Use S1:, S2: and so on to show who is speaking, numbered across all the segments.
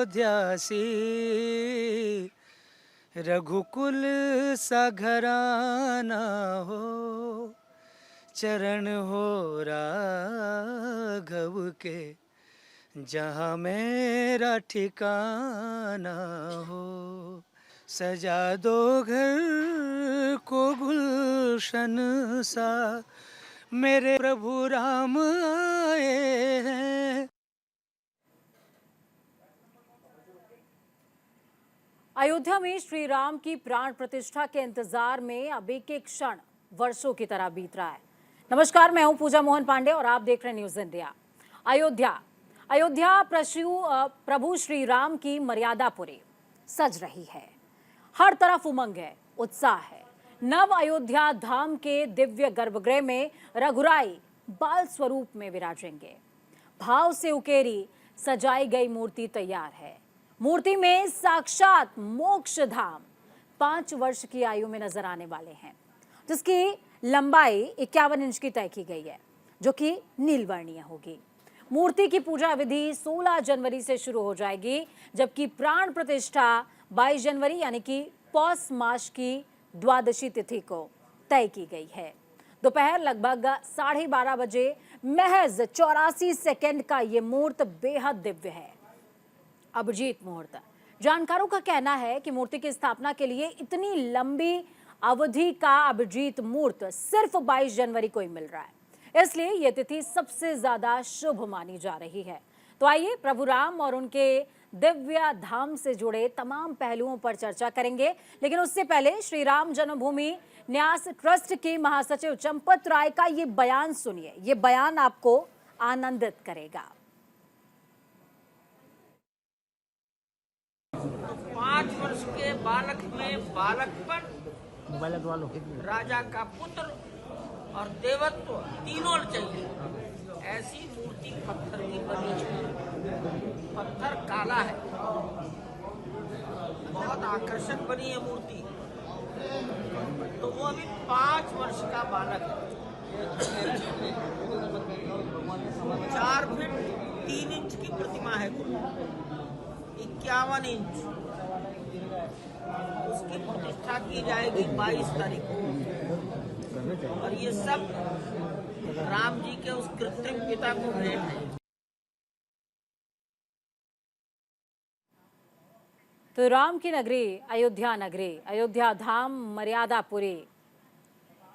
S1: अयोध्यासी, रघुकुल सा घराना हो, चरण हो राघव के, जहाँ मेरा ठिकाना हो। सजा दो घर को गुलशन सा, मेरे प्रभु राम आए हैं।
S2: अयोध्या में श्री राम की प्राण प्रतिष्ठा के इंतजार में अब एक एक क्षण वर्षों की तरह बीत रहा है। नमस्कार, मैं हूं पूजा मोहन पांडे और आप देख रहे हैं न्यूज इंडिया। अयोध्या प्रभु श्री राम की मर्यादापुरी सज रही है। हर तरफ उमंग है, उत्साह है। नव अयोध्या धाम के दिव्य गर्भगृह में रघुराई बाल स्वरूप में विराजेंगे। भाव से उकेरी सजाई गई मूर्ति तैयार है। मूर्ति में साक्षात मोक्ष धाम 5 वर्ष की आयु में नजर आने वाले हैं, जिसकी लंबाई 51 इंच की तय की गई है, जो कि नीलवर्णीय होगी। मूर्ति की पूजा विधि 16 जनवरी से शुरू हो जाएगी, जबकि प्राण प्रतिष्ठा 22 जनवरी यानी कि पौष मास की द्वादशी तिथि को तय की गई है। दोपहर लगभग 12:30 बजे महज 84 सेकेंड का ये मुहूर्त बेहद दिव्य है। अभिजीत मुहूर्त। जानकारों का कहना है कि मूर्ति की स्थापना के लिए इतनी लंबी अवधि का अभिजीत मुहूर्त सिर्फ 22 जनवरी को ही मिल रहा है, इसलिए यह तिथि सबसे ज्यादा शुभ मानी जा रही है। तो आइए प्रभु राम और उनके दिव्य धाम से जुड़े तमाम पहलुओं पर चर्चा करेंगे, लेकिन उससे पहले श्री राम जन्मभूमि न्यास ट्रस्ट की महासचिव चंपत राय का ये बयान सुनिए। ये बयान आपको आनंदित करेगा।
S3: 5 वर्ष के बालक में बालकपन, राजा का पुत्र और देवत्व तीनों चाहिए। ऐसी मूर्ति पत्थर की बनी है। पत्थर काला है, बहुत आकर्षक बनी है मूर्ति। तो वो अभी 5 वर्ष का बालक है। 4 फीट 3 इंच की प्रतिमा है, 51 इंच। उसकी प्रतिष्ठा की जाएगी 22 तारीख को, और ये सब राम जी के उस कृत्रिम पिता को भेंट है।
S2: तो राम की नगरी अयोध्या धाम मर्यादापुरी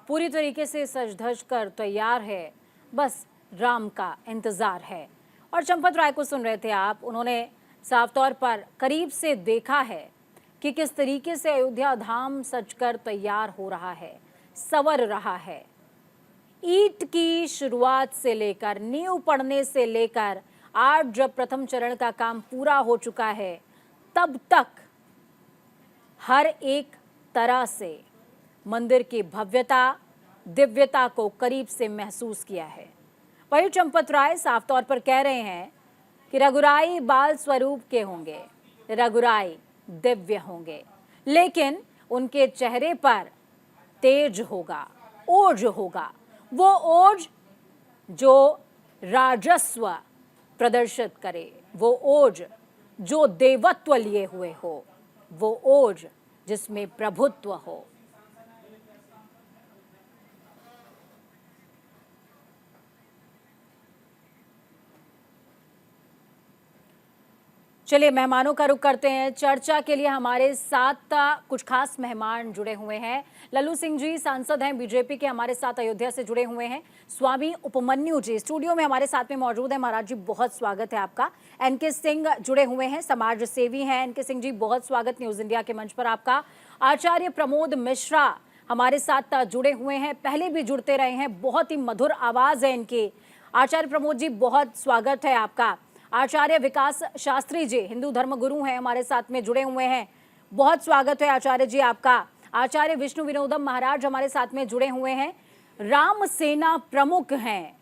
S2: पूरी तरीके से सज धज कर तैयार है। बस राम का इंतजार है। और चंपत राय को सुन रहे थे आप। उन्होंने साफ तौर पर करीब से देखा है कि किस तरीके से अयोध्या धाम सजकर तैयार हो रहा है, संवर रहा है। ईंट की शुरुआत से लेकर, नींव पड़ने से लेकर आज जब प्रथम चरण का काम पूरा हो चुका है, तब तक हर एक तरह से मंदिर की भव्यता, दिव्यता को करीब से महसूस किया है। वही चंपत राय साफ तौर पर कह रहे हैं कि रघुराई बाल स्वरूप के होंगे, रघुराई दिव्य होंगे, लेकिन उनके चेहरे पर तेज होगा, ओज होगा। वो ओज जो राजस्व प्रदर्शित करे, वो ओज जो देवत्व लिए हुए हो, वो ओज जिसमें प्रभुत्व हो। चलिए मेहमानों का रुख करते हैं। चर्चा के लिए हमारे साथ कुछ खास मेहमान जुड़े हुए हैं। लल्लू सिंह जी सांसद हैं बीजेपी के, हमारे साथ अयोध्या से जुड़े हुए हैं। स्वामी उपमन्यु जी स्टूडियो में हमारे साथ में मौजूद हैं। महाराज जी बहुत स्वागत है आपका। एनके सिंह जुड़े हुए हैं, समाज सेवी हैं। एनके सिंह जी बहुत स्वागत न्यूज इंडिया के मंच पर आपका। आचार्य प्रमोद मिश्रा हमारे साथ जुड़े हुए हैं, पहले भी जुड़ते रहे हैं, बहुत ही मधुर आवाज है इनकी। आचार्य प्रमोद जी बहुत स्वागत है आपका। आचार्य विकास शास्त्री जी हिंदू धर्म गुरु हैं, हमारे साथ में जुड़े हुए हैं, बहुत स्वागत है आचार्य जी आपका। आचार्य विष्णु विनोदम महाराज हमारे साथ में जुड़े हुए हैं, राम सेना प्रमुख हैं।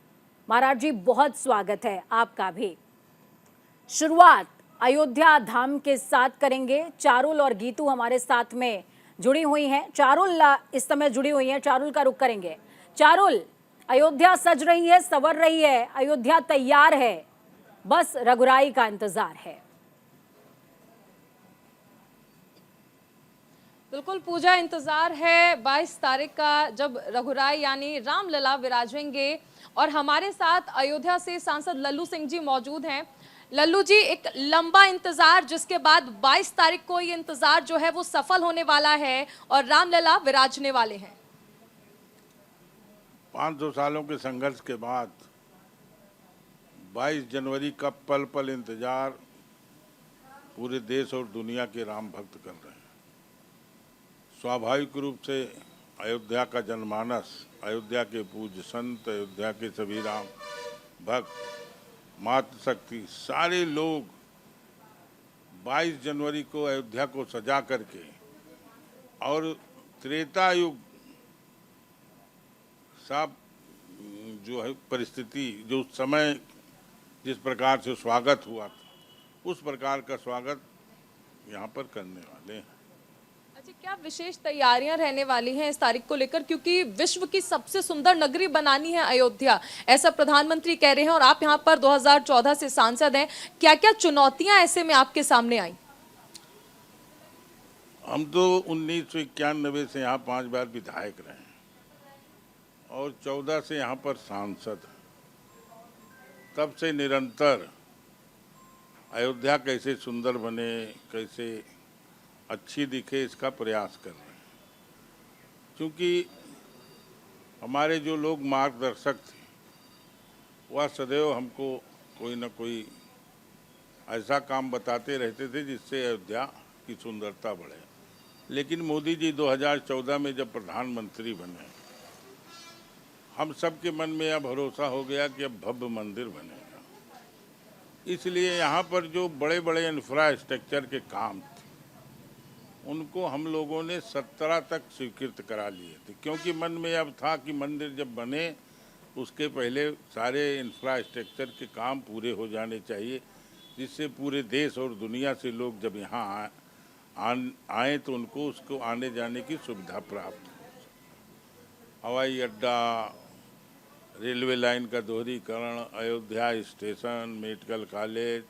S2: महाराज जी बहुत स्वागत है आपका भी। शुरुआत अयोध्या धाम के साथ करेंगे। चारुल और गीतू हमारे साथ में जुड़ी हुई हैं। चारुल इस समय जुड़ी हुई हैं, चारुल का रुख करेंगे। चारुल, अयोध्या सज रही है, संवर रही है, अयोध्या तैयार है, बस रघुराई का इंतजार है।
S4: बिल्कुल पूजा, इंतजार है 22 तारीख का जब रघुराई यानी रामलला विराजेंगे। और हमारे साथ अयोध्या से सांसद लल्लू सिंह जी मौजूद हैं। लल्लू जी, एक लंबा इंतजार जिसके बाद 22 तारीख को ये इंतजार जो है वो सफल होने वाला है और रामलला विराजने वाले हैं।
S5: 500 सालों के संघर्ष के बाद 22 जनवरी का पल पल इंतजार पूरे देश और दुनिया के राम भक्त कर रहे हैं। स्वाभाविक रूप से अयोध्या का जनमानस, अयोध्या के पूज्य संत, अयोध्या के सभी राम भक्त, मातृशक्ति, सारे लोग 22 जनवरी को अयोध्या को सजा करके और त्रेता युग सब जो है परिस्थिति, जो समय जिस प्रकार से स्वागत हुआ था, उस प्रकार का स्वागत यहाँ पर करने वाले हैं।
S4: अच्छा, क्या विशेष तैयारियां रहने वाली हैं इस तारीख को लेकर, क्योंकि विश्व की सबसे सुंदर नगरी बनानी है अयोध्या, ऐसा प्रधानमंत्री कह रहे हैं और आप यहाँ पर 2014 से सांसद हैं। क्या क्या चुनौतियां ऐसे में आपके सामने आई?
S5: हम तो 1991 से यहाँ 5 बार विधायक रहे हैं और 14 से यहाँ पर सांसद। तब से निरंतर अयोध्या कैसे सुंदर बने, कैसे अच्छी दिखे, इसका प्रयास कर रहे हैं। क्योंकि हमारे जो लोग मार्गदर्शक थे वह सदैव हमको कोई न कोई ऐसा काम बताते रहते थे जिससे अयोध्या की सुंदरता बढ़े। लेकिन मोदी जी 2014 में जब प्रधानमंत्री बने, हम सबके मन में यह भरोसा हो गया कि अब भव्य मंदिर बनेगा। इसलिए यहाँ पर जो बड़े बड़े इंफ्रास्ट्रक्चर के काम थे उनको हम लोगों ने 17 तक स्वीकृत करा लिए थे, क्योंकि मन में अब था कि मंदिर जब बने उसके पहले सारे इंफ्रास्ट्रक्चर के काम पूरे हो जाने चाहिए, जिससे पूरे देश और दुनिया से लोग जब यहाँ आए तो उनको उसको आने जाने की सुविधा प्राप्त हो। हवाई अड्डा, रेलवे लाइन का दोहरीकरण, अयोध्या स्टेशन, मेडिकल कॉलेज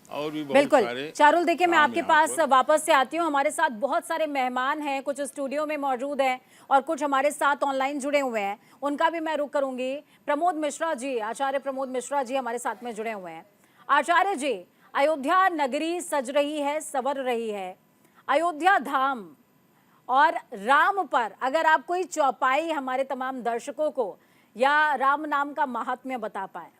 S5: और भी बहुत सारे।
S2: बिल्कुल चारुल, देखिए मैं आपके पास वापस से आती हूँ। हमारे साथ बहुत सारे मेहमान हैं, कुछ स्टूडियो में मौजूद हैं और कुछ हमारे साथ ऑनलाइन जुड़े हुए हैं, उनका भी मैं रुख करूंगी। प्रमोद मिश्रा जी, आचार्य प्रमोद मिश्रा जी हमारे साथ में जुड़े हुए हैं। आचार्य जी, अयोध्या नगरी सज रही है, संवर रही है। अयोध्या धाम और राम पर अगर आप कोई चौपाई हमारे तमाम दर्शकों को या राम नाम का महात्म्य बता पाए।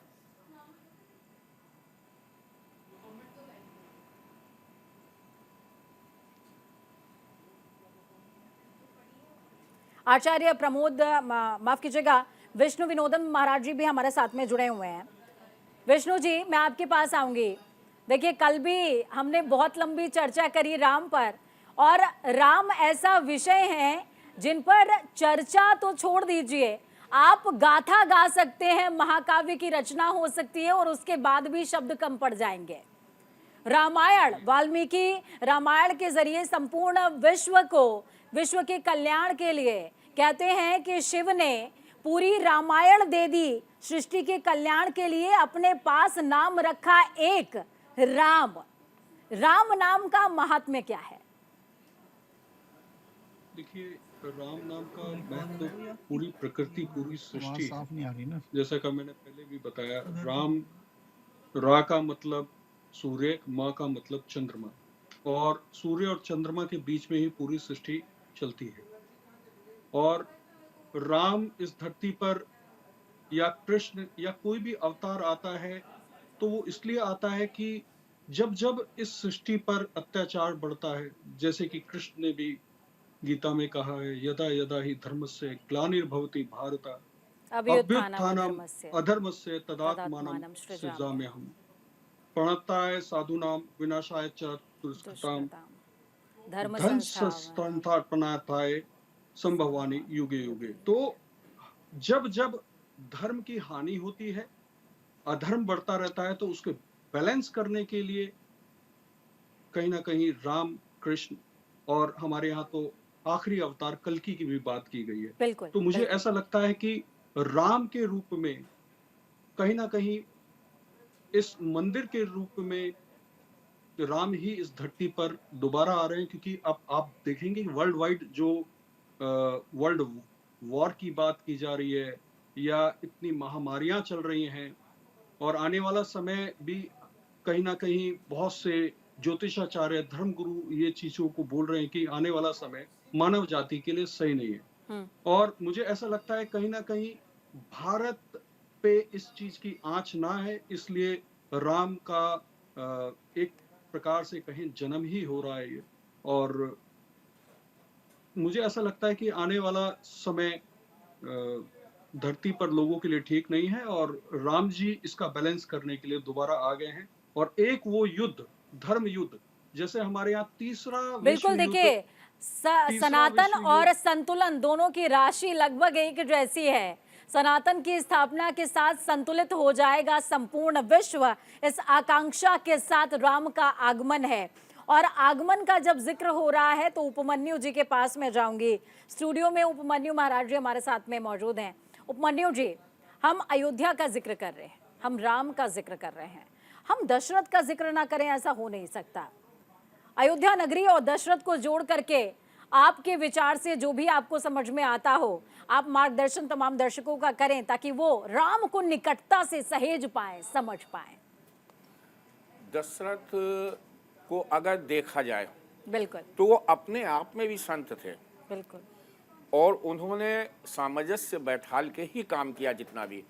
S2: आचार्य प्रमोद, माफ कीजिएगा, विष्णु विनोदन महाराज जी भी हमारे साथ में जुड़े हुए हैं। विष्णु जी, मैं आपके पास आऊंगी। देखिए, कल भी हमने बहुत लंबी चर्चा करी राम पर, और राम ऐसा विषय है जिन पर चर्चा तो छोड़ दीजिए, आप गाथा गा सकते हैं, महाकाव्य की रचना हो सकती है और उसके बाद भी शब्द कम पड़ जाएंगे। रामायण, वाल्मीकि रामायण के जरिए संपूर्ण विश्व को, विश्व के कल्याण के लिए, कहते हैं कि शिव ने पूरी रामायण दे दी, सृष्टि के कल्याण के लिए अपने पास नाम रखा एक राम। राम नाम का महात्म्य क्या है?
S6: देखिए, राम नाम का महत्व पूरी प्रकृति, पूरी सृष्टि है। जैसा कि मैंने पहले भी बताया, राम, रा का मतलब सूर्य, माँ का मतलब चंद्रमा, और सूर्य और चंद्रमा के बीच में ही पूरी सृष्टि चलती है। और राम इस धरती पर या कृष्ण या कोई भी अवतार आता है तो वो इसलिए आता है कि जब जब इस सृष्टि पर अत्याचार बढ़ता है, जैसे कि कृष्ण ने भी गीता में कहा है, यदा यदा ही धर्मस्य ग्लानिर्भवति भारत अभ्युत्थानम् अधर्मस्य तदात्मानं सृजाम्यहम् प्रणताय साधूनां विनाशाय च दुष्कृतां धर्म संस्थापनार्थाय संभवानि युगे युगे। तो जब जब धर्म की हानि होती है, अधर्म बढ़ता रहता है, तो उसके बैलेंस करने के लिए कहीं ना कहीं राम, कृष्ण, और हमारे यहाँ तो आखिरी अवतार कल्कि की भी बात की गई है। तो मुझे ऐसा लगता है कि राम के रूप में कहीं ना कहीं इस मंदिर के रूप में राम ही इस धरती पर दोबारा आ रहे हैं, क्योंकि अब आप देखेंगे वर्ल्ड वाइड जो वर्ल्ड वॉर की बात की जा रही है या इतनी महामारियां चल रही हैं, और आने वाला समय भी कहीं ना कहीं बहुत से ज्योतिषाचार्य धर्मगुरु ये चीजों को बोल रहे हैं कि आने वाला समय मानव जाति के लिए सही नहीं है। और मुझे ऐसा लगता है कहीं ना कहीं भारत पे इस चीज की आंच ना है, इसलिए राम का एक प्रकार से कहीं जन्म ही हो रहा है ये। और मुझे ऐसा लगता है कि आने वाला समय धरती पर लोगों के लिए ठीक नहीं है, और राम जी इसका बैलेंस करने के लिए दोबारा आ गए हैं। और एक वो युद्ध, धर्म युद्ध, जैसे हमारे यहाँ तीसरा
S2: बिल्कुल, देखिए सनातन और संतुलन दोनों की राशि लगभग एक जैसी है। सनातन की स्थापना के साथ संतुलित हो जाएगा संपूर्ण विश्व, इस आकांक्षा के साथ राम का आगमन है। और आगमन का जब जिक्र हो रहा है तो उपमन्यु जी के पास में जाऊंगी। स्टूडियो में उपमन्यु महाराज जी हमारे साथ में मौजूद हैं। उपमन्यु जी, हम अयोध्या का जिक्र कर रहे हैं, हम राम का जिक्र कर रहे हैं, हम दशरथ का जिक्र ना करें ऐसा हो नहीं सकता। अयोध्या नगरी और दशरथ को जोड़ करके आपके विचार से जो भी आपको समझ में आता हो, आप मार्गदर्शन तमाम दर्शकों का करें ताकि वो राम को निकटता से सहेज पाए, समझ पाए।
S7: दशरथ को अगर देखा जाए
S2: बिल्कुल,
S7: तो वो अपने आप में भी संत थे,
S2: बिल्कुल,
S7: और उन्होंने सामंजस्य बैठाल के ही काम किया जितना भी,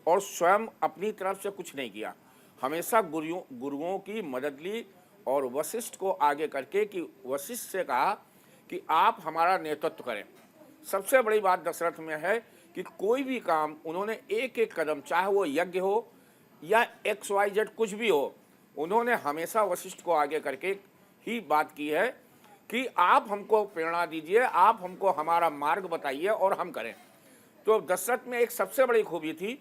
S7: और स्वयं अपनी तरफ से कुछ नहीं किया। हमेशा गुरुओं की मदद ली, और वशिष्ठ को आगे करके कि वशिष्ठ से कहा कि आप हमारा नेतृत्व करें। सबसे बड़ी बात दशरथ में है कि कोई भी काम उन्होंने एक एक कदम, चाहे वो यज्ञ हो या XYZ कुछ भी हो, उन्होंने हमेशा वशिष्ठ को आगे करके ही बात की है कि आप हमको प्रेरणा दीजिए, आप हमको हमारा मार्ग बताइए और हम करें। तो दशरथ में एक सबसे बड़ी खूबी थी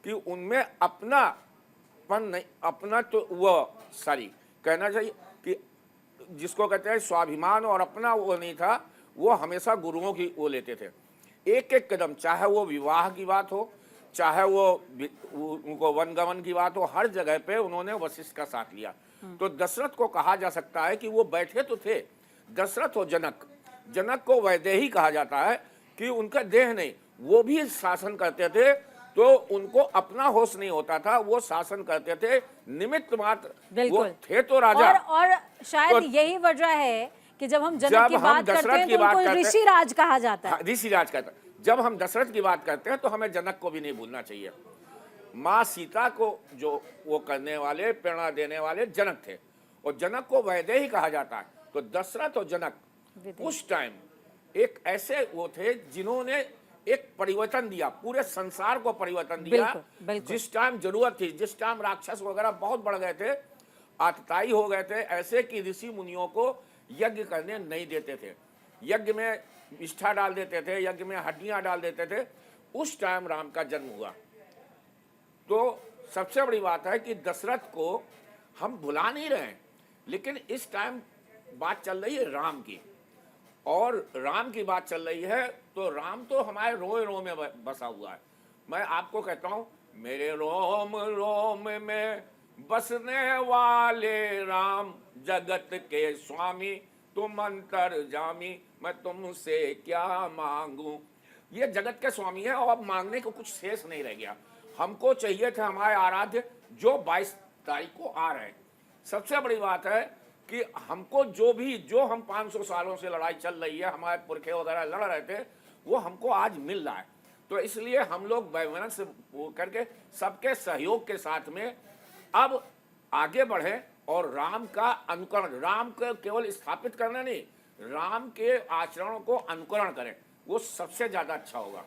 S7: कि उनमें अपनापन नहीं, अपना तो वो सारी कहना चाहिए कि जिसको कहते हैं स्वाभिमान और अपना वो नहीं था, वो हमेशा गुरुओं की वो लेते थे। एक एक कदम, चाहे वो विवाह की बात हो, चाहे वो उनको वनगमन की बात हो, हर जगह पे उन्होंने वशिष्ठ का साथ लिया। तो दशरथ को कहा जा सकता है कि वो बैठे तो थे, दशरथ और जनक को वैदेही कहा जाता है कि उनका देह नहीं, वो भी शासन करते थे, तो उनको अपना होश नहीं होता था, वो शासन करते थे, निमित्त मात्र वो थे तो राजा।
S2: और शायद तो यही वजह है कि जब हम जनक की बात करते हैं तो उनको ऋषि राज कहा जाता है।
S7: ऋषि राज कहता है। जब हम दशरथ की बात करते हैं तो हमें जनक को भी नहीं भूलना चाहिए। माँ सीता को जो वो करने वाले, प्रेरणा देने वाले जनक थे, और जनक को वैदेही कहा जाता है। तो दशरथ और जनक उस टाइम एक ऐसे वो थे जिन्होंने एक परिवर्तन दिया, पूरे संसार को परिवर्तन दिया। जिस टाइम जरूरत थी, जिस टाइम राक्षस वगैरह बहुत बढ़ गए थे, आतताई हो गए थे, ऐसे कि ऋषि मुनियों को यज्ञ करने नहीं देते थे, यज्ञ में निष्ठा डाल देते थे, यज्ञ में हड्डियां डाल देते थे, उस टाइम राम का जन्म हुआ। तो सबसे बड़ी बात है कि दशरथ को हम भुला नहीं रहे हैं, लेकिन इस टाइम बात चल रही है राम की, और राम की बात चल रही है तो राम तो हमारे रोए रोम में बसा हुआ है। मैं आपको कहता हूँ, मेरे रोम रोम में बसने वाले राम, जगत के स्वामी तुम अंतर्जामी, मैं तुमसे क्या मांगू। ये जगत के स्वामी है, और अब मांगने को कुछ शेष नहीं रह गया। हमको चाहिए थे हमारे आराध्य जो 22 तारीख को आ रहे हैं। सबसे बड़ी बात है कि हमको जो हम 500 सालों से लड़ाई चल रही है, हमारे पुरखे वगैरह लड़ रहे थे, वो हमको आज मिल रहा है। तो इसलिए हम लोग वैमनस्य वो करके सबके सहयोग के साथ में अब आगे बढ़े और राम का अनुकरण, राम को केवल स्थापित करना नहीं, राम के आचरणों को अनुकरण करें, वो सबसे ज्यादा अच्छा होगा।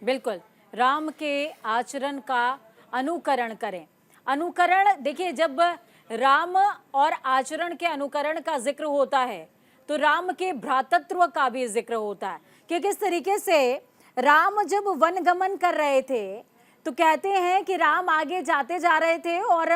S2: बिल्कुल, राम के आचरण का अनुकरण करें। अनुकरण, देखिए जब राम और आचरण के अनुकरण का जिक्र होता है तो राम के भ्रातृत्व का भी जिक्र होता है कि किस तरीके से राम जब वनगमन कर रहे थे तो कहते हैं कि राम आगे जाते जा रहे थे और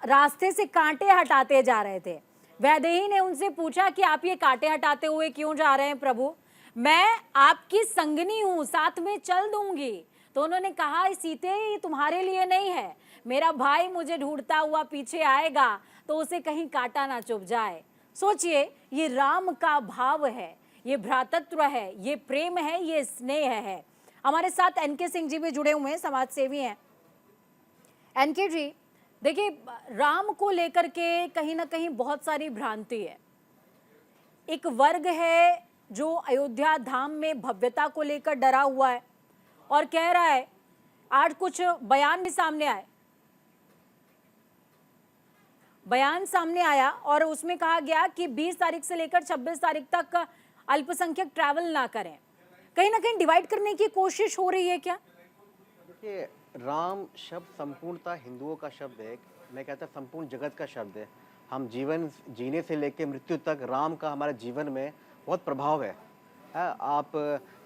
S2: रास्ते से कांटे हटाते जा रहे थे। वैदेही ने उनसे पूछा कि आप ये कांटे हटाते हुए क्यों जा रहे हैं प्रभु, मैं आपकी संगनी हूँ, साथ में चल दूंगी। तो उन्होंने कहा सीते ये तुम्हारे लिए नहीं है, मेरा भाई मुझे ढूंढता हुआ पीछे आएगा तो उसे कहीं कांटा ना चुभ जाए। सोचिए, ये राम का भाव है, ये भ्रातृत्व है, ये प्रेम है, ये स्नेह है। हमारे साथ एनके सिंह जी भी जुड़े हुए हैं, समाज सेवी हैं। एनके जी, देखिए, राम को लेकर के कहीं ना कहीं बहुत सारी भ्रांति है। एक वर्ग है जो अयोध्या धाम में भव्यता को लेकर डरा हुआ है और कह रहा है, आज कुछ बयान भी सामने आए, बयान सामने आया और उसमें कहा गया कि 20 तारीख से लेकर 26 तारीख तक अल्पसंख्यक ट्रैवल ना करें। कहीं ना कहीं डिवाइड करने की कोशिश हो रही है क्या?
S8: देखिए, राम शब्द संपूर्णतः हिंदुओं का शब्द है। मैं कहता संपूर्ण जगत का शब्द है। हम जीवन जीने से लेकर मृत्यु तक राम का हमारे जीवन में बहुत प्रभाव है। आप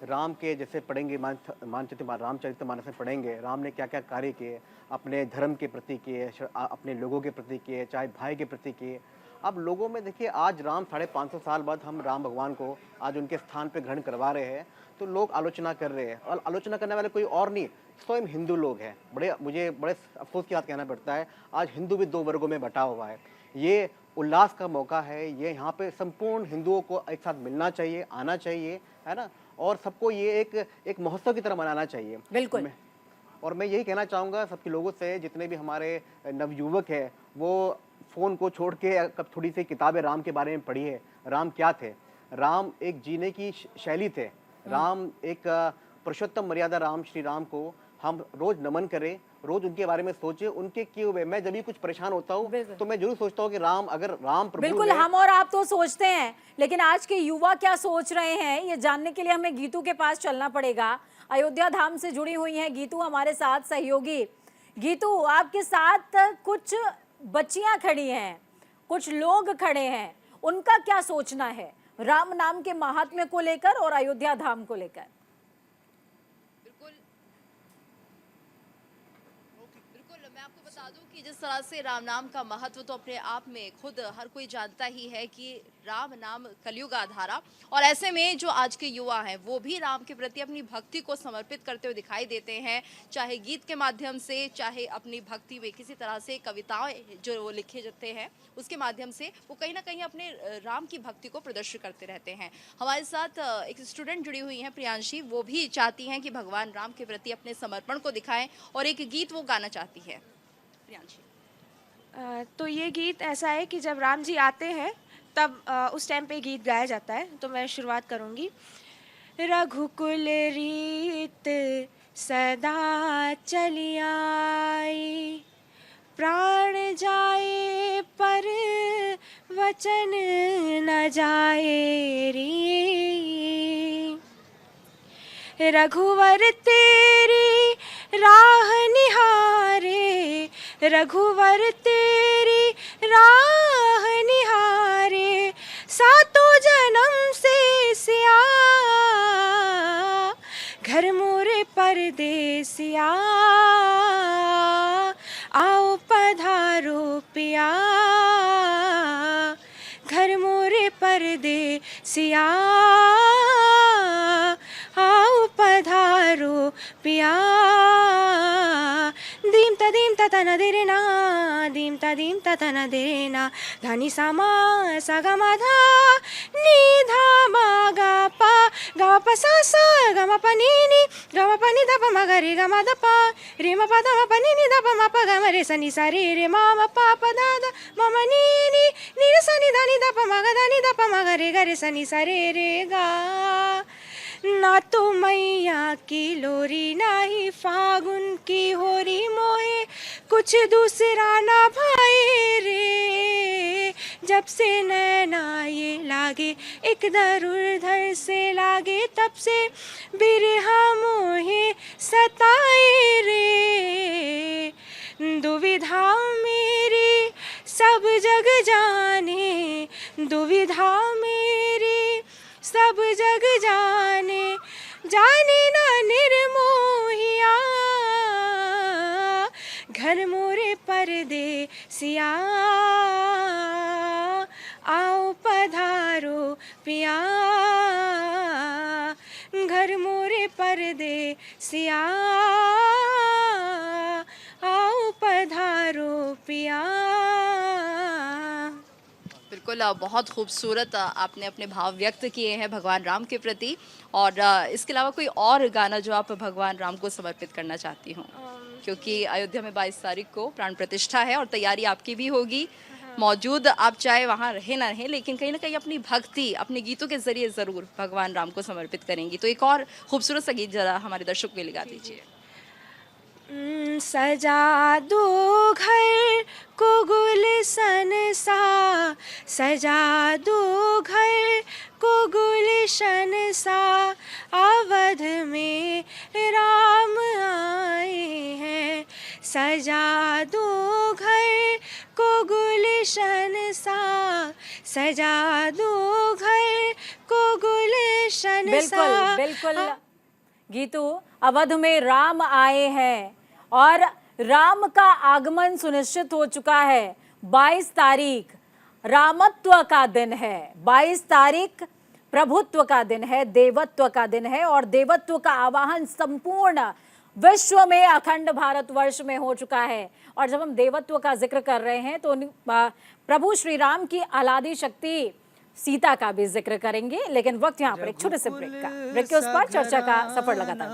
S8: राम के जैसे पढ़ेंगे, रामचरितमानस में पढ़ेंगे, राम ने क्या क्या कार्य किए, अपने धर्म के प्रति किए, अपने लोगों के प्रति किए, चाहे भाई के प्रति किए। अब लोगों में देखिए, आज राम 550 साल बाद हम राम भगवान को आज उनके स्थान पे ग्रहण करवा रहे हैं, तो लोग आलोचना कर रहे हैं, और आलोचना करने वाले कोई और नहीं, स्वयं हिंदू लोग हैं। मुझे बड़े अफसोस की बात कहना पड़ता है, आज हिंदू भी 2 वर्गों में बटा हुआ है। ये उल्लास का मौका है, ये यहाँ पे संपूर्ण हिंदुओं को एक साथ मिलना चाहिए, आना चाहिए, है ना, और सबको ये एक महोत्सव की तरह मनाना चाहिए।
S2: बिल्कुल।
S8: और मैं यही कहना चाहूँगा सबके लोगों से, जितने भी हमारे नवयुवक हैं, वो फ़ोन को छोड़ के थोड़ी सी किताबें राम के बारे में पढ़िए। राम क्या थे? राम एक जीने की शैली थे। राम एक पुरुषोत्तम मर्यादा राम, श्री राम को हम रोज नमन करें, रोज उनके बारे में सोचें, उनके किए हुए। मैं जब भी कुछ परेशान होता हूँ तो मैं जरूर सोचता हूँ कि राम, अगर राम प्रभु
S2: बिल्कुल, हम और आप तो सोचते हैं, लेकिन आज के युवा क्या सोच रहे हैं, ये जानने के लिए हमें गीतू के पास चलना पड़ेगा। अयोध्या धाम से जुड़ी हुई हैं गीतू हमारे साथ सहयोगी। गीतू, आपके साथ कुछ बच्चियां खड़ी हैं, कुछ लोग खड़े हैं, उनका क्या सोचना है राम नाम के महात्म्य को लेकर और अयोध्या धाम को लेकर?
S9: मैं आपको बता दूं कि जिस तरह से राम नाम का महत्व तो अपने आप में खुद हर कोई जानता ही है कि राम नाम कलयुग आधारा, और ऐसे में जो आज के युवा हैं वो भी राम के प्रति अपनी भक्ति को समर्पित करते हुए दिखाई देते हैं, चाहे गीत के माध्यम से, चाहे अपनी भक्ति में किसी तरह से कविताएं जो वो लिखे जाते हैं उसके माध्यम से वो कहीं ना कहीं अपने राम की भक्ति को प्रदर्शित करते रहते हैं। हमारे साथ एक स्टूडेंट जुड़ी हुई हैं, प्रियांशी, वो भी चाहती हैं कि भगवान राम के प्रति अपने समर्पण को दिखाएं और एक गीत वो गाना चाहती है।
S10: तो ये गीत ऐसा है कि जब राम जी आते हैं तब उस टाइम पे गीत गाया जाता है, तो मैं शुरुआत करूँगी। रघुकुल रीत सदा चली आई, प्राण जाए पर वचन न जाए री। रघुवर तेरी राह निहारे, रघुवर तेरी राह निहारे, सातों जन्म से सिया, घर मोरे परदेसिया, आओ पधारो पिया, घर मोरे परदेसिया, आओ पधारो पिया। दीम ता तना देरे ना, दीम ता तना देरे ना, धनी सामा सा गा मा धा, नी धा मा गा पा सा सा गा मा पा नी नी, गा मा पा नी धा पा मा गा रे गा मा धा पा, रे मा पा धा मा पा नी नी धा पा मा पा गा मा रे सा नी सा रे मा मा पा पा धा धा मा मा नी नी, नी रे सा नी धा नी धा पा मा गा धा नी धा पा मा गा रे सा नी सा रे गा। ना तो मैया की लोरी, ना ही फागुन की होरी, मोहे कुछ दूसरा ना भाई रे। जब से नैना ये लागे एक दर उधर से लागे, तब से बिरहा मोहे सताए रे। दुविधा मेरी सब जग जाने, दुविधा मेरी सब जग जाने, जाने ना निर्मोहिया, घर मोरे परदेसिया, आओ पधारो पिया, घर मोरे परदेसिया, आओ पधारो
S9: बिल्कुल बहुत खूबसूरत आपने अपने भाव व्यक्त किए हैं भगवान राम के प्रति। और इसके अलावा कोई और गाना जो आप भगवान राम को समर्पित करना चाहती हूँ, क्योंकि अयोध्या में 22 तारीख को प्राण प्रतिष्ठा है और तैयारी आपकी भी होगी। मौजूद आप चाहे वहाँ रहे ना रहे, लेकिन कहीं ना कहीं अपनी भक्ति अपने गीतों के जरिए ज़रूर भगवान राम को समर्पित करेंगी। तो एक और खूबसूरत सा गीत जरा हमारे दर्शकों के लिए गा दीजिए।
S10: सजा दो घर को गुलशन सा, सजा दो घर को गुलशन सा, अवध में राम आए हैं। सजा दो घर को गुलशन सा, सजा दो घर को गुलशन सा।
S2: बिल्कुल बिल्कुल गीतू, अवध में राम आए हैं और राम का आगमन सुनिश्चित हो चुका है। 22 तारीख रामत्व का दिन है, 22 तारीख प्रभुत्व का दिन है, देवत्व का दिन है और देवत्व का आवाहन संपूर्ण विश्व में, अखंड भारतवर्ष में हो चुका है। और जब हम देवत्व का जिक्र कर रहे हैं तो प्रभु श्री राम की अलादी शक्ति सीता का भी जिक्र करेंगे, लेकिन वक्त यहाँ पर एक छोटे से ब्रेक का। ब्रेक के उस पर चर्चा का सफर लगातार।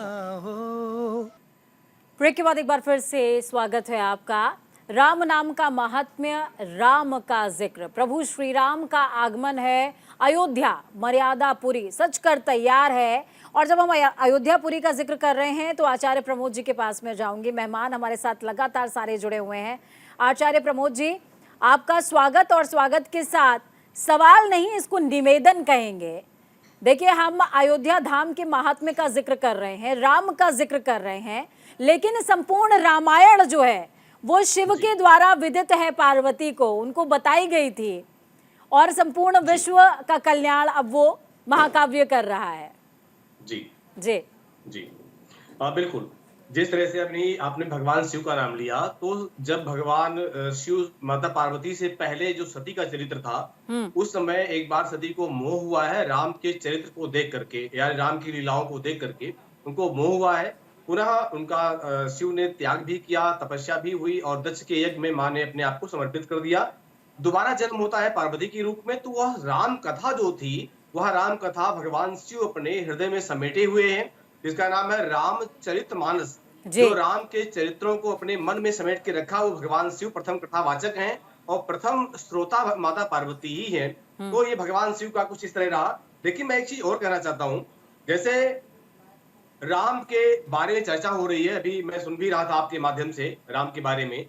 S2: ब्रेक के बाद एक बार फिर से स्वागत है आपका। राम नाम का महात्म्य, राम का जिक्र, प्रभु श्री राम का आगमन है। अयोध्या मर्यादापुरी सच कर तैयार है। और जब हम अयोध्यापुरी का जिक्र कर रहे हैं तो आचार्य प्रमोद जी के पास में जाऊंगी। मेहमान हमारे साथ लगातार सारे जुड़े हुए हैं। आचार्य प्रमोद जी, आपका स्वागत। और स्वागत के साथ सवाल नहीं, इसको निवेदन कहेंगे। देखिए, हम अयोध्या धाम के महात्म्य का जिक्र कर रहे हैं, राम का जिक्र कर रहे हैं, लेकिन संपूर्ण रामायण जो है वो शिव के द्वारा विदित है पार्वती को, उनको बताई गई थी और संपूर्ण विश्व का कल्याण अब वो महाकाव्य कर रहा है।
S11: जी
S2: जी
S11: जी बिल्कुल। जिस तरह से आपने भगवान शिव का नाम लिया, तो जब भगवान शिव माता पार्वती से पहले जो सती का चरित्र था, उस समय एक बार सती को मोह हुआ है राम के चरित्र को देख करके, यानी राम की लीलाओं को देख करके उनको मोह हुआ है। पुनः उनका शिव ने त्याग भी किया, तपस्या भी हुई और दक्ष के यज्ञ में माँ ने अपने आप को समर्पित कर दिया। दोबारा जन्म होता है पार्वती के रूप में, तो वह राम कथा जो थी, वह राम कथा भगवान शिव अपने हृदय में समेटे हुए हैं, जिसका नाम है रामचरितमानस। जो राम के चरित्रों को अपने मन में समेट के रखा, वो भगवान शिव प्रथम कथावाचक हैं और प्रथम श्रोता माता पार्वती ही है। तो ये भगवान शिव का कुछ इस तरह रहा। लेकिन मैं एक चीज और कहना चाहता हूँ, जैसे राम के बारे में चर्चा हो रही है, अभी मैं सुन भी रहा था आपके माध्यम से राम के बारे में,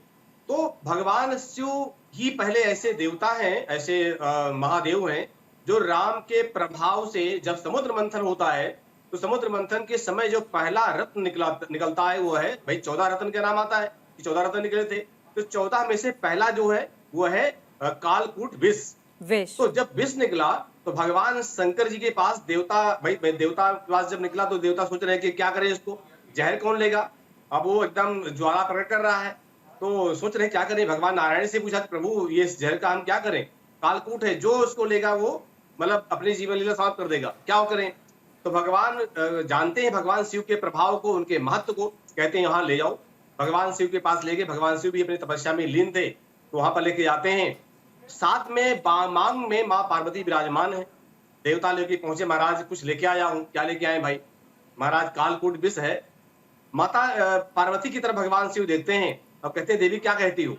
S11: तो भगवान शिव ही पहले ऐसे देवता हैं, ऐसे महादेव हैं जो राम के प्रभाव से, जब समुद्र मंथन होता है तो समुद्र मंथन के समय जो पहला रत्न निकलता है वो है, भाई 14 रत्न का नाम आता है कि 14 रत्न निकले थे, तो 14 में से पहला जो है वो है कालकूट विष। तो जब विष निकला तो भगवान शंकर जी के पास देवता, भाई देवता के पास जब निकला तो देवता सोच रहे हैं कि क्या करें इसको, जहर कौन लेगा। अब वो एकदम ज्वाला प्रकट कर रहा है तो सोच रहे हैं क्या करें। भगवान नारायण से पूछा प्रभु ये जहर का हम क्या करें, कालकूट है, जो उसको लेगा वो मतलब अपनी जीवन लीला समाप्त कर देगा, क्या करें। तो भगवान जानते हैं भगवान शिव के प्रभाव को, उनके महत्व को, कहते हैं यहाँ ले जाओ। भगवान शिव के पास ले गए। भगवान शिव भी अपनी तपस्या में लीन थे, तो वहां पर लेके जाते हैं। साथ में मांग में माँ पार्वती विराजमान है। देवता लेके पहुंचे, महाराज कुछ लेके आया हूँ। क्या लेके आए भाई? महाराज कालकूट विष है। माता पार्वती की तरफ भगवान शिव देखते हैं और कहते हैं देवी क्या कहती हो।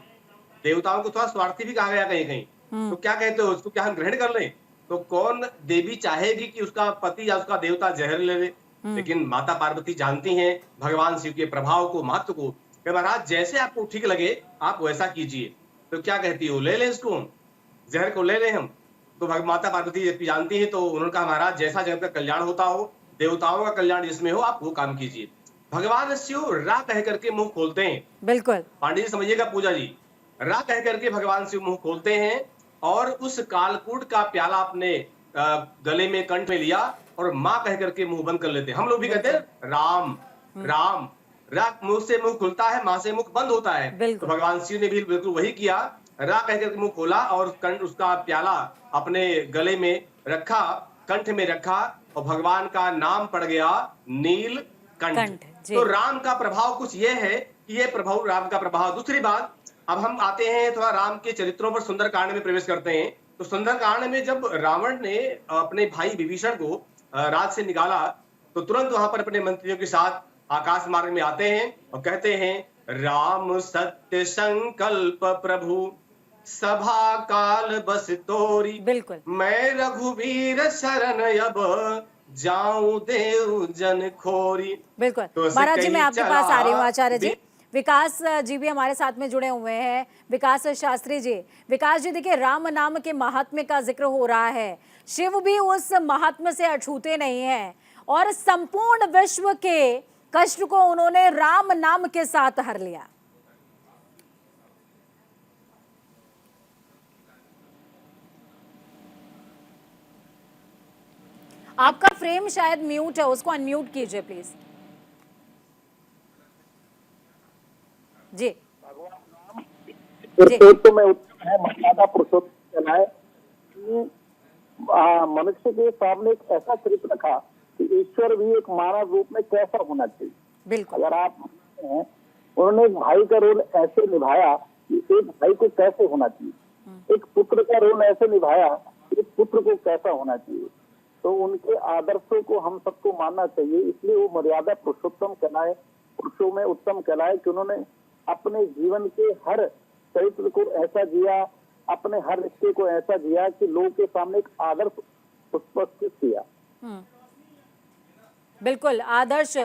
S11: देवताओं को थोड़ा स्वार्थी भी कहा गया कहीं कहीं, तो क्या कहते हो उसको, क्या हम ग्रहण कर लें? तो कौन देवी चाहेगी कि उसका पति या उसका देवता जहर ले ले। लेकिन माता पार्वती जानती हैं भगवान शिव के प्रभाव को, महत्व को। महाराज जैसे आपको ठीक लगे आप वैसा कीजिए। तो क्या कहती हो, ले ले इसको, जहर को ले ले हम। तो माता पार्वती जानती है, तो उन्होंने कहा महाराज जैसा जगत का कल्याण होता हो, देवताओं का कल्याण जिसमें हो, आप वो काम कीजिए। भगवान शिव रा कह करके मुंह खोलते हैं। बिल्कुल पांडे जी समझिएगा, पूजा जी, रा कह करके भगवान शिव मुंह खोलते हैं और उस कालकूट का प्याला अपने गले में, कंठ में लिया और माँ कह करके मुंह बंद कर लेते हैं। हम लोग भी कहते हैं राम राम, रा मुंह से मुंह खुलता है, माँ से मुख बंद होता है। तो भगवान शिव ने भी बिल्कुल वही किया, रा कह करके मुंह खोला और उसका प्याला अपने गले में रखा, कंठ में रखा और भगवान का नाम पड़ गया नीलकंठ। तो राम का प्रभाव कुछ ये है कि ये प्रभाव राम का प्रभाव। दूसरी बात, अब हम आते हैं थोड़ा राम के चरित्रों पर, सुंदरकांड में प्रवेश करते हैं। तो सुंदरकांड में जब रावण ने अपने भाई विभीषण को राज से निकाला, तो तुरंत वहां पर अपने मंत्रियों के साथ आकाश मार्ग में आते हैं और कहते हैं, राम सत्य संकल्प प्रभु सभा काल बस तोरी,
S2: बिल्कुल
S11: मैं रघुवीर शरण अब जाऊं देव जन खोरी।
S2: बिल्कुल।
S11: तो ऐसे
S2: महाराज जी,
S11: कई
S2: मैं आपके पास आ रही हूँ
S11: चला
S2: आचार्य जी। विकास जी भी हमारे साथ में जुड़े हुए हैं, विकास शास्त्री जी। विकास जी, देखिए राम नाम के महात्म्य का जिक्र हो रहा है, शिव भी उस महात्म्य से अछूते नहीं हैं और संपूर्ण विश्व के कष्ट को उन्होंने राम नाम के साथ हर लिया। आपका फ्रेम शायद म्यूट है, उसको अनम्यूट कीजिए प्लीज। जी
S12: पुरुषोत्तम में उत्तम है, मर्यादा पुरुषोत्तम कहलाए कि मनुष्य के सामने एक ऐसा चरित्र रखा कि ईश्वर भी एक मानव रूप में कैसा होना चाहिए।
S2: बिल्कुल।
S12: अगर आप हैं, उन्होंने एक भाई का रोल ऐसे निभाया कि एक भाई को कैसे होना चाहिए, एक पुत्र का रोल ऐसे निभाया कि एक पुत्र को कैसा होना चाहिए। तो उनके आदर्शों को हम सबको मानना चाहिए, इसलिए वो मर्यादा पुरुषोत्तम कहलाए, पुरुषों में उत्तम कहलाए कि उन्होंने अपने जीवन के हर चरित्र को ऐसा जिया, अपने हर रिश्ते को ऐसा जिया कि लोगों के सामने एक आदर्श उपस्थित किया।
S2: बिल्कुल आदर्श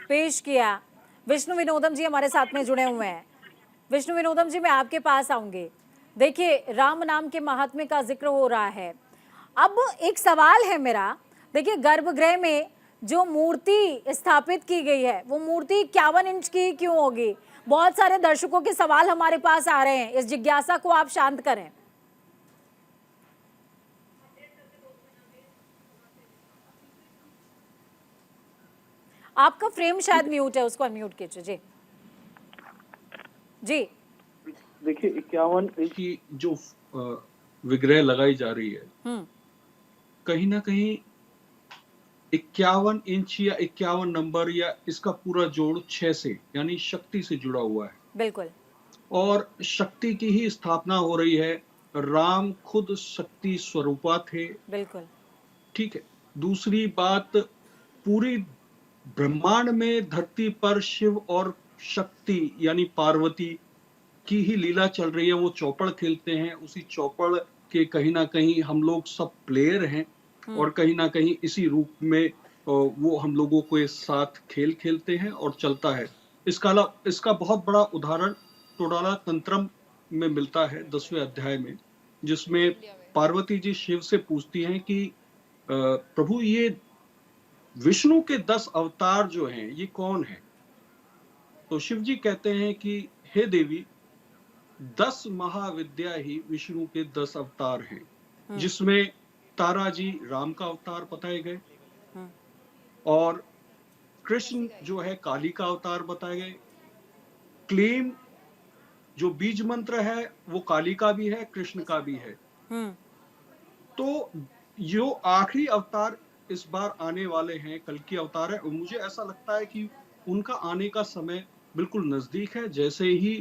S2: पेश किया। विष्णु विनोदम जी हमारे साथ में जुड़े हुए हैं। विष्णु विनोदम जी, मैं आपके पास आऊंगी। देखिए राम नाम के महात्म्य का जिक्र हो रहा है। अब एक सवाल है मेरा, देखिए गर्भगृह में जो मूर्ति स्थापित की गई है वो मूर्ति 51 इंच की क्यों होगी? बहुत सारे दर्शकों के सवाल हमारे पास आ रहे हैं, इस जिज्ञासा को आप शांत करें। आपका फ्रेम शायद म्यूट है, उसको अनम्यूट कीजिए। जी जी।
S12: देखिए 51 इंच
S6: की जो विग्रह लगाई जा रही है, कहीं ना कहीं 51 इंच या 51 नंबर या इसका पूरा जोड़ 6 से यानी शक्ति से जुड़ा हुआ है।
S2: बिल्कुल।
S6: और शक्ति की ही स्थापना हो रही है। राम खुद शक्ति स्वरूपा थे।
S2: बिल्कुल
S6: ठीक है। दूसरी बात, पूरी ब्रह्मांड में धरती पर शिव और शक्ति यानी पार्वती की ही लीला चल रही है। वो चौपड़ खेलते हैं, उसी चौपड़ के कहीं ना कहीं हम लोग सब प्लेयर हैं और कहीं ना कहीं इसी रूप में वो हम लोगों को एक साथ खेल खेलते हैं और चलता है। इसका बहुत बड़ा उदाहरण टोडाला तंत्रम में मिलता है 10वें अध्याय में, जिसमें पार्वती जी शिव से पूछती हैं कि प्रभु ये विष्णु के 10 अवतार जो हैं ये कौन है? तो शिव जी कहते हैं कि हे देवी, 10 महाविद्या ही विष्णु के 10 अवतार हैं, जिसमें तारा जी राम का अवतार बताए गए और कृष्ण जो है काली का अवतार बताए गए। क्लीम जो बीज मंत्र है वो काली का भी है, कृष्ण का भी है। तो जो आखिरी अवतार इस बार आने वाले हैं, कल की अवतार है, मुझे ऐसा लगता है कि उनका आने का समय बिल्कुल नजदीक है। जैसे ही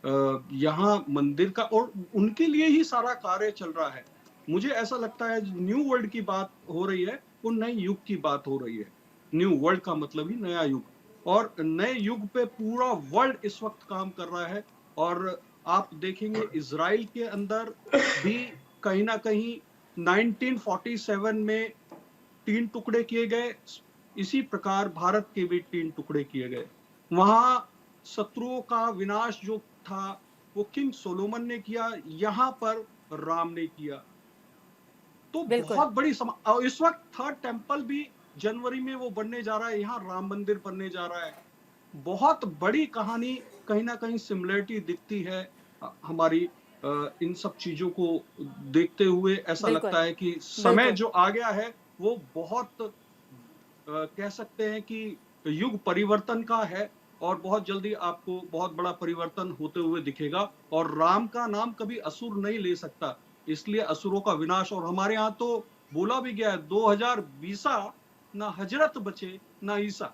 S6: यहाँ मंदिर का और उनके लिए ही सारा कार्य चल रहा है। मुझे ऐसा लगता है न्यू वर्ल्ड की बात हो रही है, वो नए युग की बात हो रही है। न्यू वर्ल्ड का मतलब ही नया युग, और नए युग पे पूरा वर्ल्ड इस वक्त काम कर रहा है। और आप देखेंगे इजराइल के अंदर भी कहीं ना कहीं 1947 में 3 टुकड़े किए गए, इसी प्रकार भारत के भी 3 टुकड़े किए गए। वहां शत्रुओं का विनाश जो था वो किंग सोलोमन ने किया, यहाँ पर राम ने किया। तो बहुत बड़ी और इस वक्त 3rd टेम्पल भी जनवरी में वो बनने जा रहा है, यहाँ राम मंदिर बनने जा रहा है। बहुत बड़ी कहानी, कहीं ना कहीं सिमिलरिटी दिखती है हमारी इन सब चीजों को देखते हुए। ऐसा लगता है कि समय जो आ गया है वो बहुत कह सकते हैं कि युग परिवर्तन का है और बहुत जल्दी आपको बहुत बड़ा परिवर्तन होते हुए दिखेगा। और राम का नाम कभी असुर नहीं ले सकता, इसलिए असुरों का विनाश। और हमारे यहाँ तो बोला भी गया है 2020 ना हजरत बचे ना ईसा,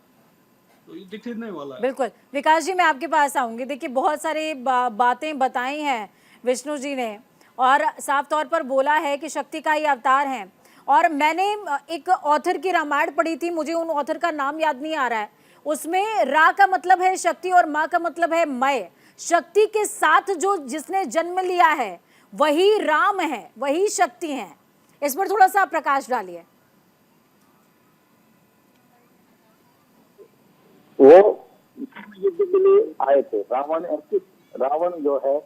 S6: तो ये दिखने वाला है।
S2: बिल्कुल। विकास जी, मैं आपके पास आऊंगी। देखिए बहुत सारी बातें बताई हैं विष्णु जी ने और साफ तौर पर बोला है कि शक्ति का ही अवतार हैं। और मैंने एक ऑथर की रामायण पढ़ी थी, मुझे उन ऑथर का नाम याद नहीं आ रहा है, उसमें रा का मतलब है शक्ति और माँ का मतलब है मय। शक्ति के साथ जो जिसने जन्म लिया है वही राम है, वही शक्ति है। इस पर थोड़ा सा प्रकाश डालिए।
S12: वो युद्ध के लिए आए थे। रावण जो है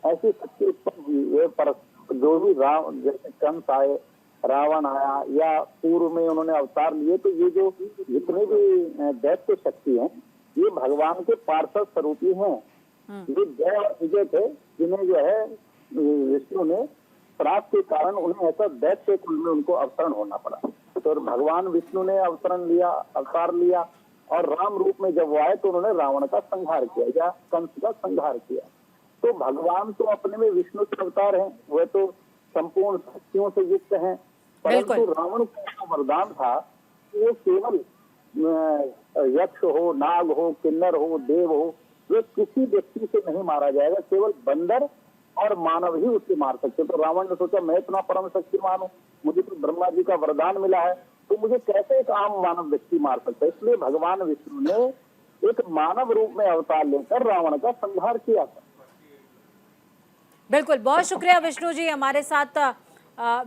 S12: ऐसी शक्ति उत्पन्न हुई है, पर जो भी राम जैसे कंस आए, रावण आया या पूर्व में उन्होंने अवतार लिए, तो ये जो जितने भी दैत्य शक्ति हैं ये भगवान के पार्षद स्वरूप ही हैं। ये जय और विजय थे जिन्हें जो है विष्णु ने श्राप के कारण उन्हें ऐसा दैत्य कुल में उनको अवतरण होना पड़ा। तो भगवान विष्णु ने अवतार लिया और राम रूप में जब वो आए तो उन्होंने रावण का संहार किया या कंस का संहार किया। तो भगवान तो अपने में विष्णु के अवतार हैं, वह तो संपूर्ण शक्तियों से युक्त हैं, परंतु रावण का वरदान था कि वो केवल यक्ष हो, नाग हो, किन्नर हो, देव हो, वे किसी व्यक्ति से नहीं मारा जाएगा, केवल बंदर और मानव ही उससे मार सकते। तो रावण ने सोचा मैं इतना परम शक्तिमान हूँ, मुझे तो ब्रह्मा जी का वरदान मिला है, तो मुझे कैसे एक आम मानव व्यक्ति मार सकता है। इसलिए भगवान विष्णु ने एक मानव रूप में अवतार लेकर रावण का संहार किया था।
S2: बिल्कुल, बहुत शुक्रिया विष्णु जी, हमारे साथ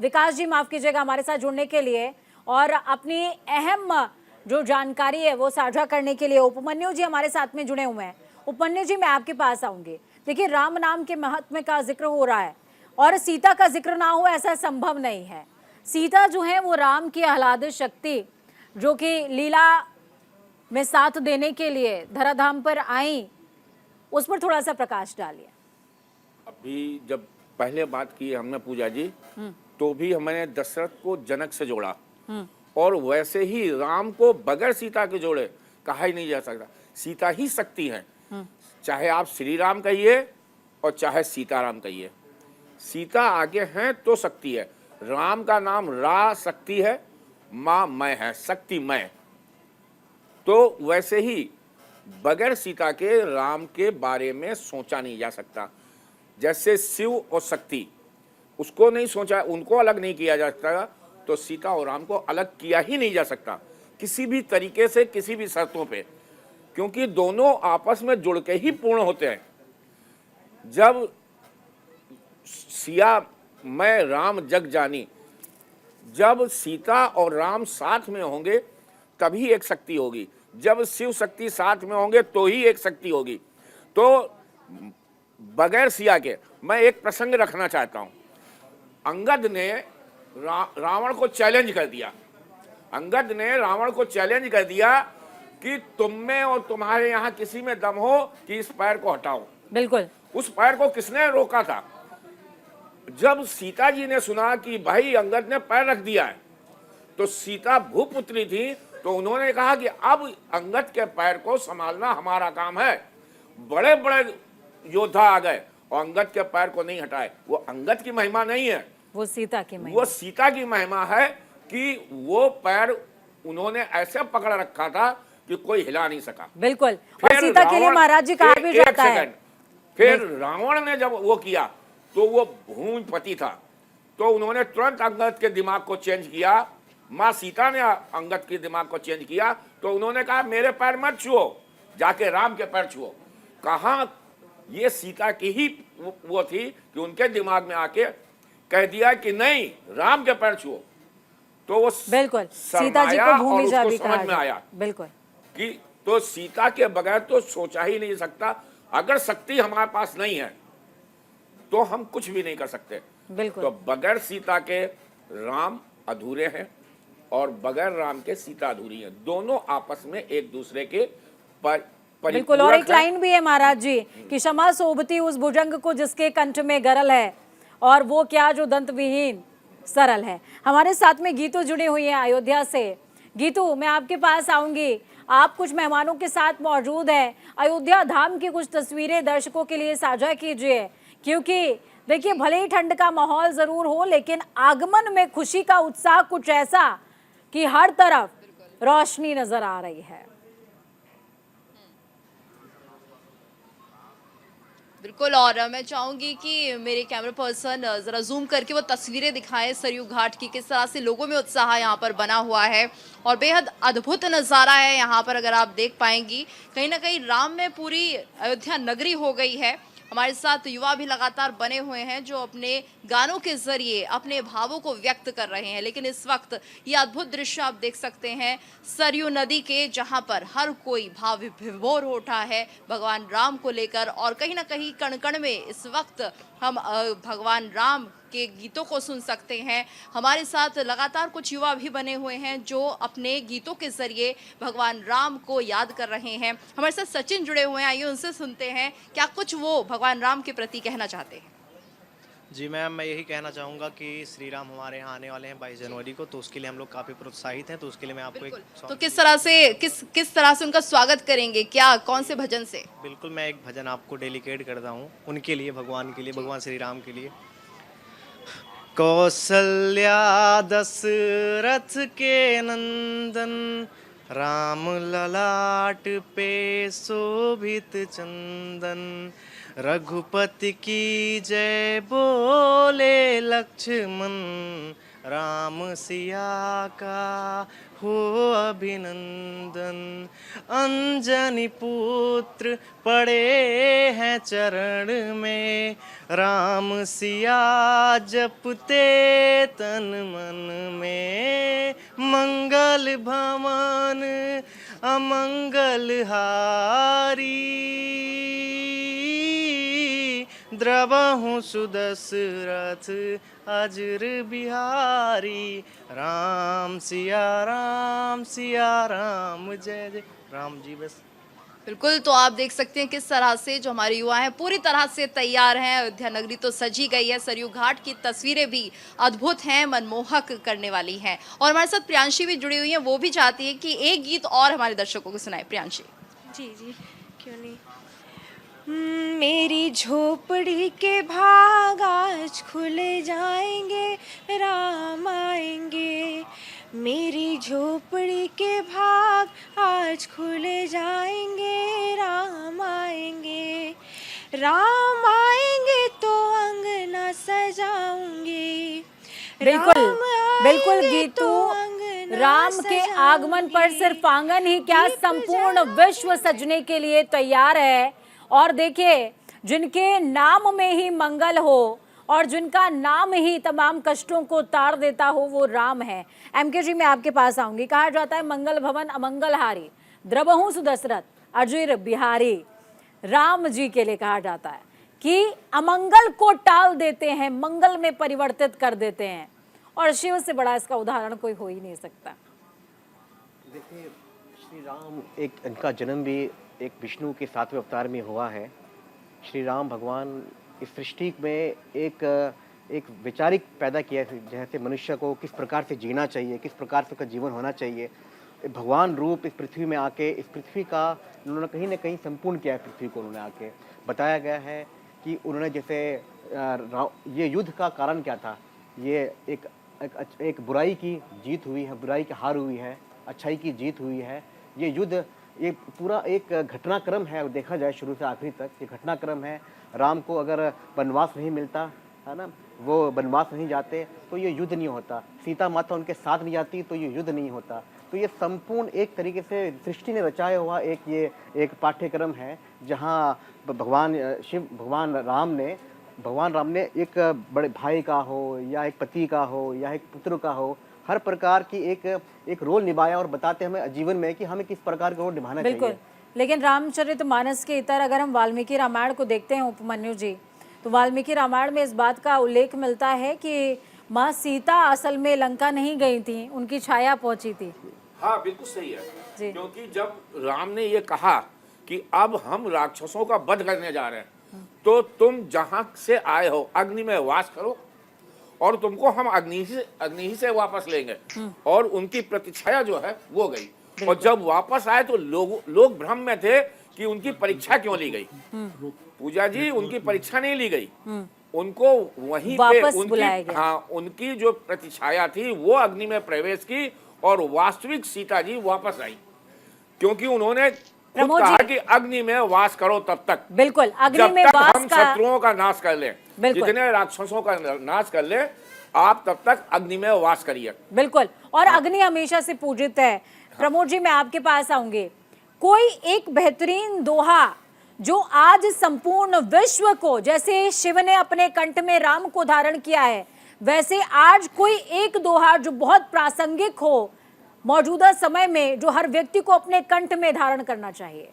S2: विकास जी माफ कीजिएगा, हमारे साथ जुड़ने के लिए और अपनी अहम जो जानकारी है वो साझा करने के लिए। उपमन्यु जी हमारे साथ में जुड़े हुए हैं। उपमन्यु जी, मैं आपके पास आऊंगी। देखिए, राम नाम के महत्व का जिक्र हो रहा है और सीता का जिक्र ना हो ऐसा संभव नहीं है। सीता जो है वो राम की आह्लादित शक्ति, जो कि लीला में साथ देने के लिए धराधाम पर आई, उस पर थोड़ा सा प्रकाश डालिए।
S7: अभी जब पहले बात की हमने पूजा जी, तो भी हमने दशरथ को जनक से जोड़ा और वैसे ही राम को बगैर सीता के जोड़े कहा ही नहीं जा सकता। सीता ही शक्ति है, चाहे आप श्री राम कहिए और चाहे सीताराम कहिए, सीता आगे हैं तो शक्ति है। राम का नाम रा शक्ति है, माँ मैं है शक्तिमय। तो वैसे ही बगैर सीता के राम के बारे में सोचा नहीं जा सकता। जैसे शिव और शक्ति उसको नहीं सोचा, उनको अलग नहीं किया जा सकता, तो सीता और राम को अलग किया ही नहीं जा सकता किसी भी तरीके से, किसी भी शर्तों पे, क्योंकि दोनों आपस में जुड़ के ही पूर्ण होते हैं। जब सिया मैं राम जग जानी, जब सीता और राम साथ में होंगे तभी एक शक्ति होगी, जब शिव शक्ति साथ में होंगे तो ही एक शक्ति होगी। तो बगैर सिया के मैं एक प्रसंग रखना चाहता हूं। अंगद ने रावण को चैलेंज कर दिया। अंगद ने रावण को चैलेंज कर दिया कि तुम में और तुम्हारे यहाँ किसी में दम हो कि इस पैर को हटाओ।
S2: बिल्कुल।
S7: उस पैर को किसने रोका था? जब सीता जी ने सुना कि भाई अंगद ने पैर रख दिया है, तो सीता भूपुत्री थी, तो उन्होंने कहा कि अब अंगद के पैर को संभालना हमारा काम है। बड़े बड़े योद्धा आ गए और अंगद के पैर को नहीं हटाए। वो अंगद की महिमा नहीं है,
S2: वो सीता की महिमा,
S7: वो सीता की महिमा है कि वो पैर उन्होंने ऐसे पकड़ रखा था कि कोई हिला नहीं सका।
S2: बिल्कुल। और सीता के लिए महाराज जी कहा भी जाता है।
S7: फिर रावण ने जब वो किया तो वो भूमिपति था, तो उन्होंने तुरंत अंगद के दिमाग को चेंज किया। माँ सीता ने अंगद के दिमाग को चेंज किया, तो उन्होंने कहा मेरे पैर मत छुओ, जाके राम के पैर छुओ। कहा ये सीता की ही वो थी कि उनके दिमाग में आके कह दिया कि नहीं राम के पैर छुओ। तो वो
S2: बिल्कुल सीता जी को भूमिजा भी कहा
S7: समझ में आया
S2: बिल्कुल
S7: कि तो सीता के बगैर तो सोचा ही नहीं सकता। अगर शक्ति हमारे पास नहीं है तो हम कुछ भी नहीं कर सकते।
S2: बिल्कुल।
S7: तो बगैर सीता के राम अधूरे हैं और बगैर राम के सीता अधूरी है। दोनों आपस में एक दूसरे के
S2: बिल्कुल। और एक लाइन भी है महाराज जी कि क्षमा शोभती उस भुजंग को जिसके कंठ में गरल है, और वो क्या जो दंत विहीन सरल है। हमारे साथ में गीतू जुड़ी हुई है अयोध्या से। गीतू, मैं आपके पास आऊंगी। आप कुछ मेहमानों के साथ मौजूद हैं। अयोध्या धाम की कुछ तस्वीरें दर्शकों के लिए साझा कीजिए, क्योंकि देखिए भले ही ठंड का माहौल जरूर हो, लेकिन आगमन में खुशी का उत्साह कुछ ऐसा कि हर तरफ रोशनी नजर आ रही है।
S9: बिल्कुल। और मैं चाहूंगी कि मेरे कैमरा पर्सन जरा जूम करके वो तस्वीरें दिखाएं सरयू घाट की, किस तरह से लोगों में उत्साह यहाँ पर बना हुआ है और बेहद अद्भुत नज़ारा है यहाँ पर। अगर आप देख पाएंगी कहीं ना कहीं राम में पूरी अयोध्या नगरी हो गई है। हमारे साथ युवा भी लगातार बने हुए हैं जो अपने गानों के जरिए अपने भावों को व्यक्त कर रहे हैं। लेकिन इस वक्त ये अद्भुत दृश्य आप देख सकते हैं सरयू नदी के, जहां पर हर कोई भाव विभोर हो उठा है भगवान राम को लेकर। और कहीं ना कहीं कण कण में इस वक्त हम भगवान राम के गीतों को सुन सकते हैं। हमारे साथ लगातार कुछ युवा भी बने हुए हैं जो अपने गीतों के जरिए भगवान राम को याद कर रहे हैं। हमारे साथ सचिन जुड़े हुए हैं, आइए उनसे सुनते हैं क्या कुछ वो भगवान राम के प्रति कहना चाहते हैं।
S13: जी मैम, मैं यही कहना चाहूँगा कि श्री राम हमारे यहाँ आने वाले हैं 22 जनवरी को, तो उसके लिए हम लोग काफ़ी प्रोत्साहित हैं। तो उसके लिए मैं आपको
S9: तो किस तरह से उनका स्वागत करेंगे, क्या कौन से भजन से?
S13: बिल्कुल, मैं एक भजन आपको डेलिकेट करता हूँ उनके लिए, भगवान के लिए, भगवान श्री राम के लिए। कौसल्या दशरथ के नंदन, राम ललाट पे शोभित चंदन, रघुपति की जय बोले लक्ष्मण, राम सिया का हो अभिनंदन। अंजनी पुत्र पड़े हैं चरण में, राम सिया जपते तन मन में, मंगल भवन अमंगल हारी, द्रवहु सुदशरथ अजर बिहारी, राम सिया राम जय जय राम जी। बस
S9: बिल्कुल, तो आप देख सकते हैं किस तरह से जो हमारे युवा हैं पूरी तरह से तैयार हैं। अयोध्या नगरी तो सजी गई है, सरयू घाट की तस्वीरें भी अद्भुत हैं, मनमोहक करने वाली हैं। और हमारे साथ प्रियांशी भी जुड़ी हुई हैं, वो भी चाहती है कि एक गीत और हमारे दर्शकों को सुनाए। प्रियांशी
S10: जी जी क्यों नहीं। मेरी झोपड़ी के भाग आज खुल जाएंगे, राम आएंगे। मेरी झोपड़ी के भाग आज खुल जाएंगे, राम आएंगे। राम आएंगे तो अंगना सजाऊंगी।
S2: बिल्कुल गीतू, राम के आगमन पर सिर्फ आंगन ही क्या, संपूर्ण विश्व सजने के लिए तैयार है। और देखिए, जिनके नाम में ही मंगल हो और जिनका नाम ही तमाम कष्टों को तार देता हो, वो राम है। एमके जी, मैं आपके पास आऊंगी। कहा जाता है मंगल भवन अमंगल हारी, द्रवहु सुदशरथ अजर बिहारी। राम जी के लिए कहा जाता है कि अमंगल को टाल देते हैं, मंगल में परिवर्तित कर देते हैं। और शिव से बड़ा इसका उदाहरण कोई हो ही नहीं सकता।
S8: देखिए, श्री राम इनका जन्म भी एक विष्णु के 7वें अवतार में हुआ है। श्री राम भगवान इस सृष्टि में एक वैचारिक पैदा किया है, जैसे मनुष्य को किस प्रकार से जीना चाहिए, किस प्रकार से उसका जीवन होना चाहिए। भगवान रूप इस पृथ्वी में आके इस पृथ्वी का उन्होंने कहीं ना कहीं संपूर्ण किया है। पृथ्वी को उन्होंने आके बताया गया है कि उन्होंने जैसे ये युद्ध का कारण क्या था, ये एक बुराई की जीत हुई है, बुराई की हार हुई है, अच्छाई की जीत हुई है। ये युद्ध, ये पूरा एक घटनाक्रम है, देखा जाए शुरू से आखिरी तक ये घटनाक्रम है। राम को अगर वनवास नहीं मिलता है ना, वो वनवास नहीं जाते तो ये युद्ध नहीं होता। सीता माता उनके साथ नहीं जाती तो ये युद्ध नहीं होता। तो ये संपूर्ण एक तरीके से सृष्टि ने रचाया हुआ एक पाठ्यक्रम है, जहाँ भगवान राम ने एक बड़े भाई का हो या एक पति का हो या एक पुत्र का हो, हर प्रकार की एक रोल निभाया और बताते हमें जीवन में कि हमें किस प्रकार का रोल निभाना चाहिए।
S2: बिल्कुल, लेकिन रामचरितमानस के इतर अगर हम वाल्मीकि रामायण को देखते हैं उपमन्यु जी, तो वाल्मीकि रामायण में इस बात का उल्लेख मिलता है कि माँ सीता असल में लंका नहीं गई थी, उनकी छाया पहुंची थी।
S7: हाँ, बिल्कुल सही है। क्योंकि जब राम ने ये कहा कि अब हम राक्षसों का वध करने जा रहे हैं, तो तुम जहां से आए हो अग्नि में वास करो और तुमको हम अग्नि ही से वापस लेंगे। और उनकी प्रतिछाया जो है वो गई। और जब वापस आए तो लोग भ्रम में थे कि उनकी परीक्षा क्यों ली गई। पूजा जी, उनकी परीक्षा नहीं ली गई, उनको वहीं पे उनकी जो प्रतिछाया थी वो अग्नि में प्रवेश की और वास्तविक सीता जी वापस आई। क्योंकि उन्होंने
S2: प्रमोद
S7: कहा
S2: जी।
S7: कि अग्नि में वास करो तब तक,
S2: बिल्कुल, अग्नि
S7: जब
S2: में
S7: तक
S2: वास
S7: हम
S2: का
S7: शत्रुओं का नाश कर ले,
S2: बिल्कुल।
S7: जितने राक्षसों का नाश कर ले, आप तब तक अग्नि में वास करिए।
S2: बिल्कुल, और अग्नि हमेशा से पूजित है। प्रमोद जी, मैं आपके पास आऊंगी। कोई एक बेहतरीन दोहा जो आज संपूर्ण विश्व को, जैसे शिव ने अपने कंठ में राम को धारण किया है, वैसे आज कोई एक दोहा जो बहुत प्रासंगिक हो मौजूदा समय में, जो हर व्यक्ति को अपने कंठ में धारण करना चाहिए।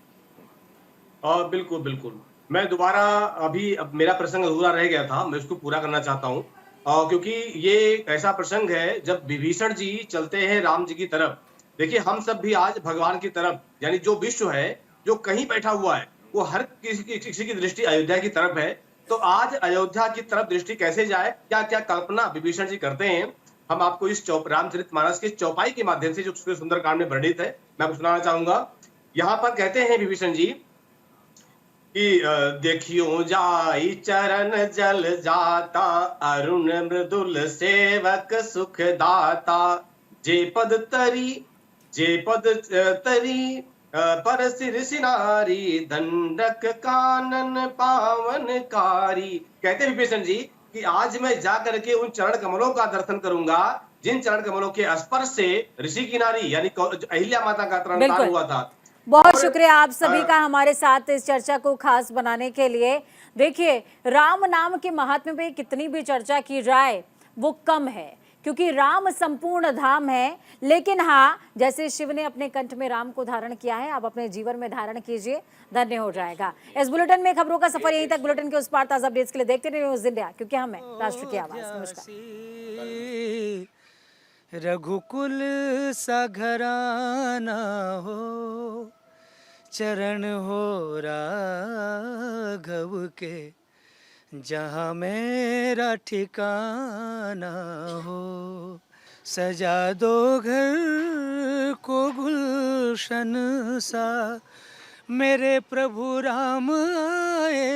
S11: बिल्कुल बिल्कुल, मैं दोबारा अब मेरा प्रसंग अधूरा रह गया था, मैं उसको पूरा करना चाहता हूँ। क्योंकि ये एक ऐसा प्रसंग है जब विभीषण जी चलते हैं राम जी की तरफ। देखिए, हम सब भी आज भगवान की तरफ, यानी जो विश्व है, जो कहीं बैठा हुआ है, वो हर किसी की दृष्टि अयोध्या की तरफ है। तो आज अयोध्या की तरफ दृष्टि कैसे जाए, क्या क्या कल्पना विभीषण जी करते हैं, हम आपको इस रामचरितमानस के चौपाई के माध्यम से, जो सुंदरकांड में वर्णित है, मैं आपको सुनाना चाहूंगा। यहाँ पर कहते हैं विभीषण जी कि देखियो जाई चरण जल जाता, अरुण मृदुल सेवक सुख दाता, जे पद तरी पर सिर सिनारी, दंडक कानन पावनकारी। कहते विभीषण जी कि आज मैं जाकर के उन चरण कमलों का दर्शन करूंगा जिन चरण कमलों के स्पर्श से ऋषि की नारी यानी अहिल्या माता का तरणतार हुआ था।
S2: बहुत शुक्रिया आप सभी का हमारे साथ इस चर्चा को खास बनाने के लिए। देखिए, राम नाम के महात्म्य पे कितनी भी चर्चा की जाए वो कम है, क्योंकि राम संपूर्ण धाम है। लेकिन हाँ, जैसे शिव ने अपने कंठ में राम को धारण किया है, आप अपने जीवन में धारण कीजिए, धन्य हो जाएगा। इस बुलेटिन में खबरों का सफर यहीं तक। बुलेटिन के उस पार ताजा अपडेट्स के लिए देखते रहिए न्यूज़ इंडिया, क्योंकि हम हैं राष्ट्र की आवाज। नमस्कार।
S1: रघुकुल सा घराना हो, चरण हो राघव के, जहाँ मेरा ठिकाना हो, सजा दो घर को गुलशन सा, मेरे प्रभु राम आए।